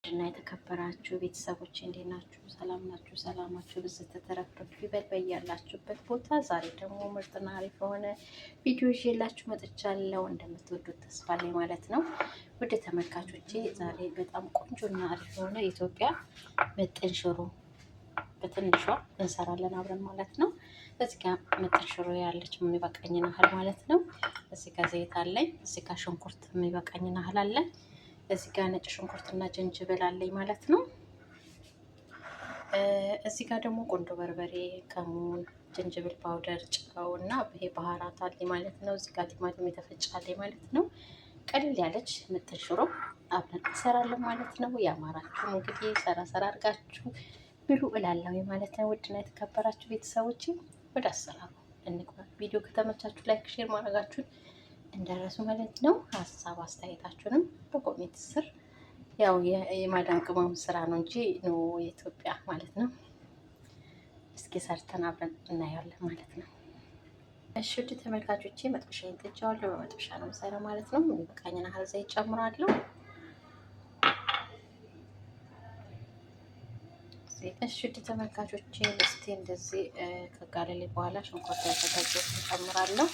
እና የተከበራችሁ ቤተሰቦች እንዴት ናችሁ? ሰላም ናችሁ? ሰላማችሁ ብዝት ተረፍርፍ ይበል በያላችሁበት ቦታ። ዛሬ ደግሞ ምርጥና አሪፍ የሆነ ቪዲዮ ይዤላችሁ መጥቻለሁ። እንደምትወዱት ተስፋ ላይ ማለት ነው። ወደ ተመልካቾቼ ዛሬ በጣም ቆንጆና አሪፍ የሆነ የኢትዮጵያ ምጥን ሽሮ በትንሿ እንሰራለን አብረን ማለት ነው። እዚህ ጋር ምጥን ሽሮ ያለች የሚበቃኝን ያህል ማለት ነው። እዚህ ጋር ዘይት አለኝ። እዚህ ጋር ሽንኩርት የሚበቃኝን ያህል አለኝ። እዚህ ጋር ነጭ ሽንኩርትና ጅንጅብል አለኝ ማለት ነው። እዚህ ጋር ደግሞ ቆንጆ በርበሬ፣ ከሙን፣ ጅንጅብል ፓውደር፣ ጨው እና ይሄ ባህራት አለኝ ማለት ነው። እዚህ ጋር ቲማቲም የተፈጨ አለኝ ማለት ነው። ቀለል ያለች ምጥን ሽሮ አብረን እንሰራለን ማለት ነው። ያማራችሁ እንግዲህ ሰራ አድርጋችሁ ብሉ እላለሁ ማለት ነው። ውድና የተከበራችሁ ቤተሰቦች ወደ አሰራሩ እንግባ። ቪዲዮ ከተመቻችሁ ላይክ፣ ሼር ማድረጋችሁን እንደረሱ ማለት ነው። ሀሳብ አስተያየታችሁንም በኮሜንት ስር ያው የማዳም ቅመም ስራ ነው እንጂ ነው የኢትዮጵያ ማለት ነው። እስኪ ሰርተን አብረን እናያለን ማለት ነው። እሺ ውድ ተመልካቾቼ መጥበሻዬን ጥጃለሁ። በመጥበሻ ነው የምሰራው ማለት ነው። የሚበቃኝን ያህል ዘይት ጨምራለሁ። እሺ ውድ ተመልካቾቼ እስቲ እንደዚህ ከጋለሌ በኋላ ሽንኩርት ያዘጋጀሁት ጨምራለሁ።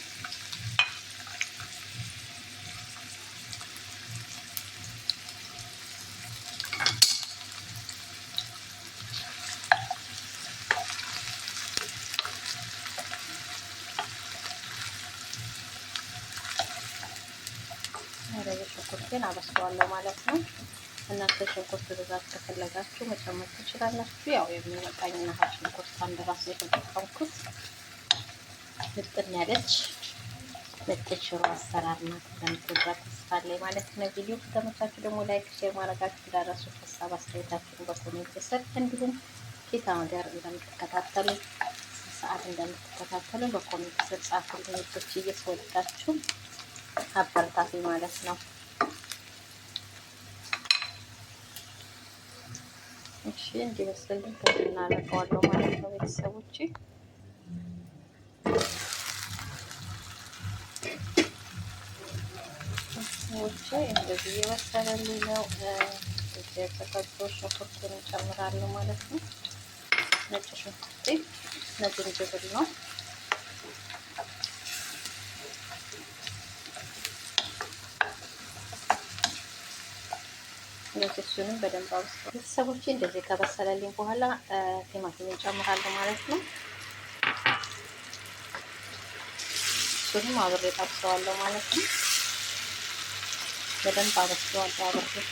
ሽንኩርቴን አበስለዋለሁ ማለት ነው። እናንተ ሽንኩርት ብዛት ከፈለጋችሁ መጨመር ትችላላችሁ። ያው የሚበቃኝን ያህል ሽንኩርት አንድ ራስ የተጠቀምኩት። ምጥን ያለች ምጥን ሽሮ አሰራር ናት። እንደምትወዷት ተስፋ አለኝ ማለት ነው። ቪዲዮ ከተመቻችሁ ደግሞ ላይክ፣ ሼር ማድረጋችሁ እንዳትረሱ። ሀሳብ አስተያየታችሁን በኮሜንት ስር እንዲሁም ኬታ ነገር እንደምትከታተሉ ሰዓት እንደምትከታተሉ በኮሜንት ስር ጻፉልኝ። ልጆች እየተወዳችሁ አበረታቱ ማለት ነው። እሺ እንዲበስልልኝ ከትና አደርገዋለሁ ማለት ነው። ቤተሰቦቼ እንደዚህ እየበሰለልኝ ነው። እዚህ የተፈጨው ሽንኩርቱን እጨምራለሁ ማለት ነው። ነጭ ሽንኩርት ነጭ ዝንጅብል ነው። እሱንም በደንብ አብስለው ቤተሰቦቼ እንደዚህ ከበሰለልኝ በኋላ ቲማቲም እጨምራለሁ ማለት ነው። እሱንም አብሬ ጠብሰዋለሁ ማለት ነው። በደንብ አበስለዋለሁ አብሬ።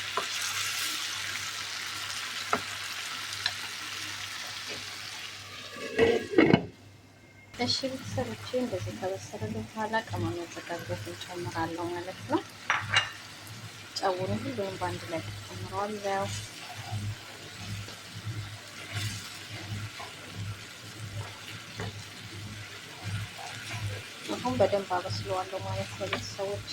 እሺ ቤተሰቦቼ እንደዚህ ከበሰለልኝ በኋላ ቅመም ያዘጋጀሁትን እጨምራለሁ ማለት ነው። ጨውን ሁሉንም በአንድ ላይ ጨምረዋለሁ። አሁን በደንብ አበስለዋለሁ ማለት ነው ቤተሰቦቼ።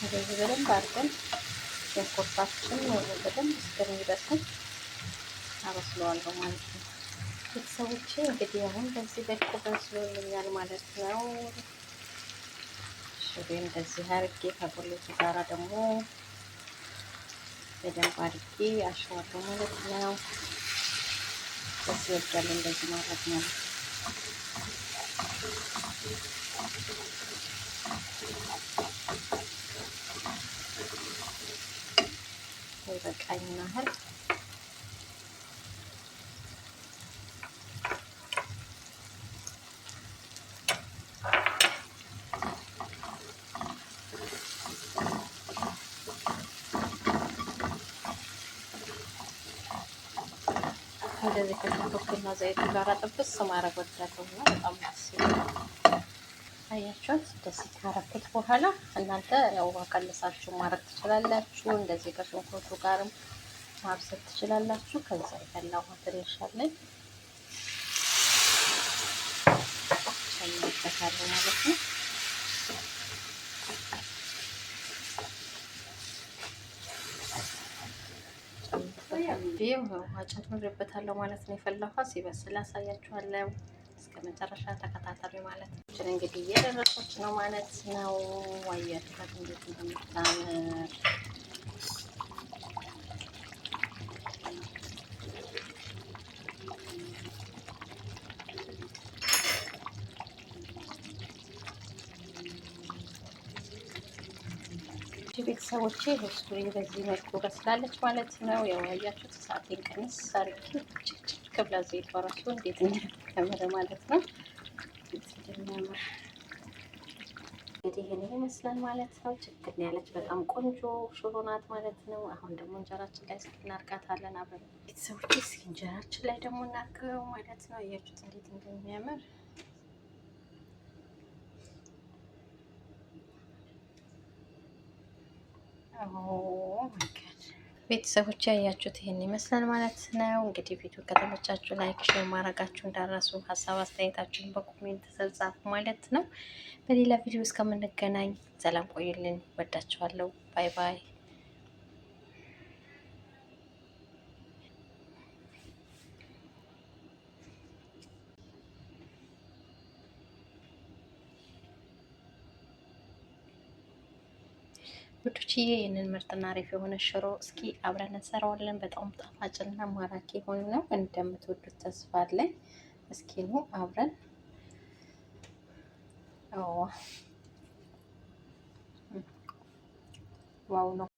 እንደዚህ በደንብ አድርገን ሽንኩርታችን በደንብ እስከሚበስል አበስለዋለሁ ማለት ነው ቤተሰቦቼ። እንግዲህ አሁን በዚህ በኩል በስሎልኛል ማለት ነው። ሽሬ እንደዚህ አድርጌ ከቁሌቱ ጋራ ደግሞ በደንብ አድርጌ አሸዋለሁ ማለት ነው። በዚህ ወዳለ እንደዚህ ማድረግ ነው። በቃኝና ያህል እንደዚህ ከሽንኩርቱና ዘይቱ ጋር ጥብስ ማድረግ ወዳለሁ እና በጣም ደስ ይላል። አያችሁት? እንደዚህ ካረኩት በኋላ እናንተ ያው አቀልሳችሁ ማድረግ ትችላላችሁ። እንደዚህ ከሽንኩርቱ ጋርም ማብሰል ትችላላችሁ። ከዛ የፈላ ውሃ ትንሽ አለኝ ጨምርበታለሁ ማለት ነው። ቀቤው ውሃ ጨምሬበታለሁ ማለት ነው። የፈላኋ ሲበስል አሳያችኋለሁ። እስከ መጨረሻ ተከታተሉ ማለት ነው። እንግዲህ እየደረሰች ነው ማለት ነው። አያችኋት እንዴት እንደምታምር ቤተሰቦቼ። ሆስቱሪ በዚህ መልኩ በስላለች ማለት ነው። ያው ያያችሁት ሰዓቴን ቀንስ አርጌ ጭቅጭቅ ብላ ዘይቷ ራሱ እንዴት እንደሚያምር ማለት ነው። እንደሚያምር እንግዲህ ይህን ይመስላል ማለት ነው። ችግር ያለች በጣም ቆንጆ ሽሮ ናት ማለት ነው። አሁን ደግሞ እንጀራችን ላይ እስኪ እናርጋታለን አብረን ቤተሰቦቼ። እስኪ እንጀራችን ላይ ደግሞ እናርገው ማለት ነው። አያችሁት እንዴት እንደሚያምር ቤተሰቦች ያያችሁት ይሄን ይመስላል ማለት ነው። እንግዲህ ቪዲዮ ከተመቻችሁ ላይክ፣ ሼር ማድረጋችሁ እንዳረሱ፣ ሀሳብ አስተያየታችሁን በኮሜንት ጻፉ ማለት ነው። በሌላ ቪዲዮ እስከምንገናኝ ሰላም ቆዩልን። ወዳችኋለሁ። ባይ ባይ። ውዶችዬ ይህንን ምርጥና አሪፍ የሆነ ሽሮ እስኪ አብረን እንሰራዋለን። በጣም ጣፋጭና ማራኪ የሆነ ነው። እንደምትወዱት ተስፋ አለኝ። እስኪ ነው አብረን ዋው ነው።